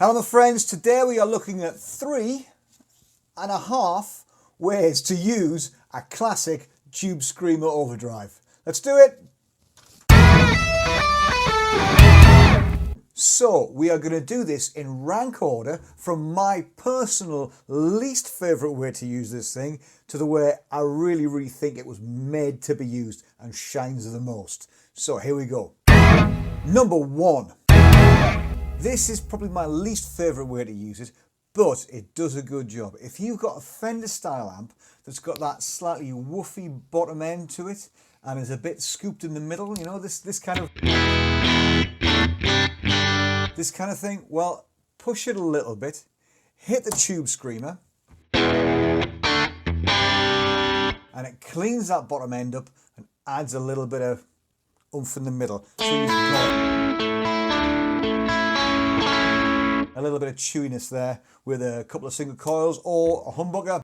Hello my friends, today we are looking at 3.5 ways to use a classic Tube Screamer overdrive. Let's do it! So we are going to do this in rank order from my personal least favourite way to use this thing to the way I really think it was made to be used and shines the most. So here we go. Number 1. This is probably my least favourite way to use it, but it does a good job. If you've got a Fender style amp that's got that slightly woofy bottom end to it and is a bit scooped in the middle, you know, this kind of thing, well, push it a little bit, hit the Tube Screamer, and it cleans that bottom end up and adds a little bit of oomph in the middle. So you've got a little bit of chewiness there with a couple of single coils or a humbucker.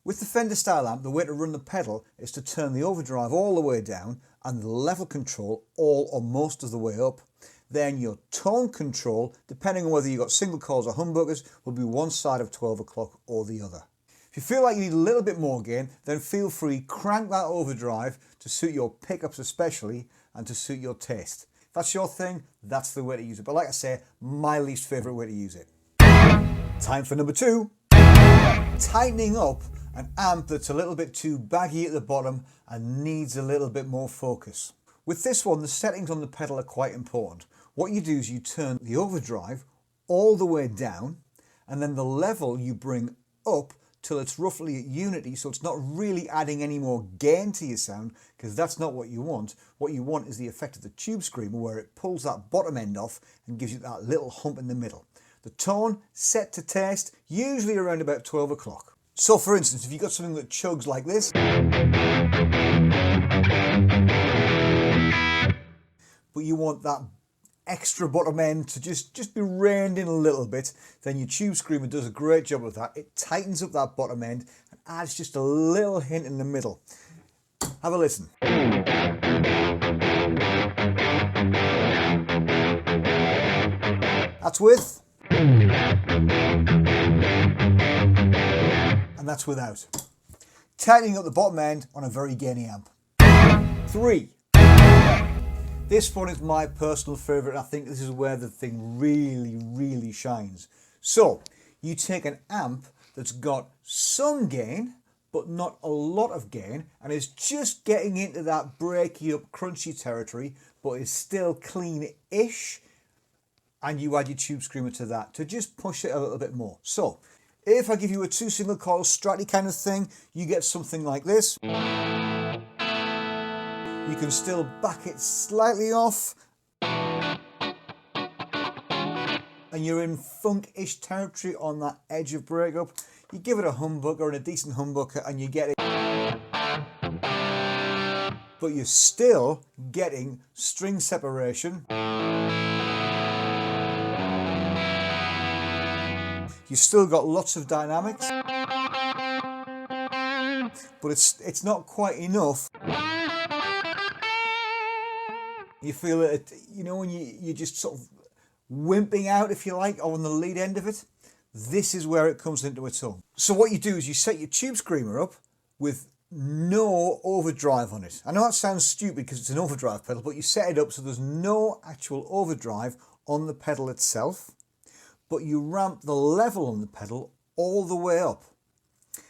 With the Fender style amp, the way to run the pedal is to turn the overdrive all the way down and the level control all or most of the way up. Then your tone control, depending on whether you've got single coils or humbuckers, will be one side of 12 o'clock or the other. If you feel like you need a little bit more gain, then feel free, crank that overdrive to suit your pickups especially and to suit your taste. If that's your thing, that's the way to use it. But like I say, my least favourite way to use it. Time for number 2. Tightening up an amp that's a little bit too baggy at the bottom and needs a little bit more focus. With this one, the settings on the pedal are quite important. What you do is you turn the overdrive all the way down and then the level you bring up till it's roughly at unity, so it's not really adding any more gain to your sound, because that's not what you want. What you want is the effect of the Tube Screamer where it pulls that bottom end off and gives you that little hump in the middle. The tone set to taste, usually around about 12 o'clock. So for instance, if you've got something that chugs like this, but you want that extra bottom end to just be reined in a little bit, then your Tube Screamer does a great job of that. It tightens up that bottom end and adds just a little hint in the middle. Have a listen. That's with, and that's without. Tightening up the bottom end on a very gainy amp. 3. This one is my personal favourite. I think this is where the thing really shines. So, you take an amp that's got some gain, but not a lot of gain, and is just getting into that breaky up, crunchy territory, but is still clean-ish, and you add your Tube Screamer to that to just push it a little bit more. So, if I give you a 2 single coil Stratty kind of thing, you get something like this. You can still back it slightly off and you're in funk-ish territory on that edge of breakup. You give it a humbucker and a decent humbucker and you get it, but you're still getting string separation. You've still got lots of dynamics, but it's not quite enough. You feel it, you know, when you're just sort of wimping out, if you like, on the lead end of it. This is where it comes into its own. So what you do is you set your Tube Screamer up with no overdrive on it. I know that sounds stupid because it's an overdrive pedal, but you set it up so there's no actual overdrive on the pedal itself, but you ramp the level on the pedal all the way up.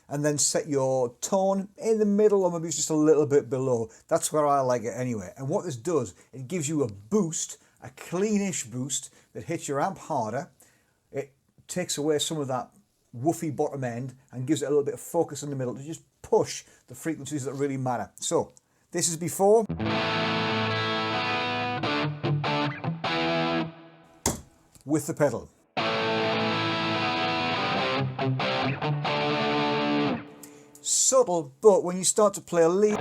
And then set your tone in the middle or maybe just a little bit below. That's where I like it anyway. And what this does, it gives you a boost, a cleanish boost that hits your amp harder. It takes away some of that woofy bottom end and gives it a little bit of focus in the middle to just push the frequencies that really matter. So, this is before. With the pedal. Subtle, but when you start to play a lead,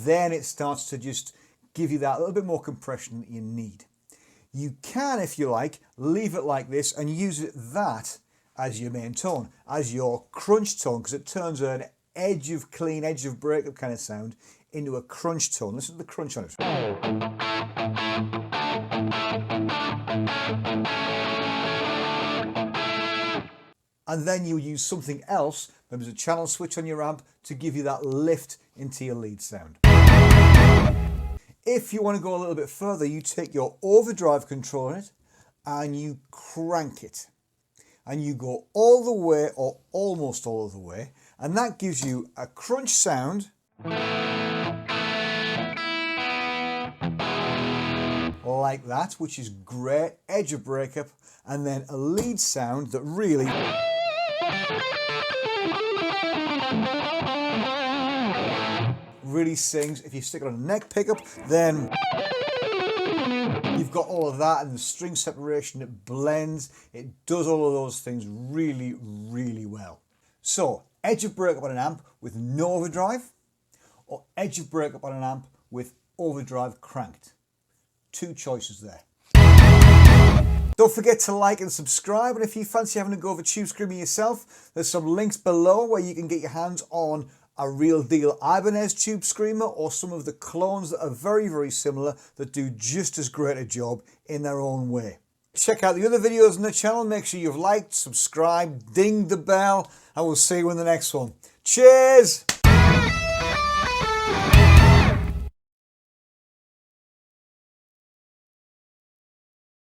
then it starts to just give you that little bit more compression that you need. You can, if you like, leave it like this and use that as your main tone, as your crunch tone, because it turns an edge of clean, edge of breakup kind of sound into a crunch tone. Listen to the crunch on it. And then you use something else, maybe there's a channel switch on your amp, to give you that lift into your lead sound. If you want to go a little bit further, you take your overdrive control on it and you crank it. And you go all the way or almost all of the way, and that gives you a crunch sound like that, which is great, edge of breakup, and then a lead sound that really sings. If you stick it on a neck pickup, then you've got all of that, and the string separation, it blends, it does all of those things really, really well. So, edge of breakup on an amp with no overdrive, or edge of breakup on an amp with overdrive cranked. Two choices there. Don't forget to like and subscribe, and if you fancy having a go of a Tube Screamer yourself, there's some links below where you can get your hands on a real deal Ibanez Tube Screamer or some of the clones that are very, very similar that do just as great a job in their own way. Check out the other videos on the channel, make sure you've liked, subscribed, ding the bell, and we'll see you in the next one. Cheers!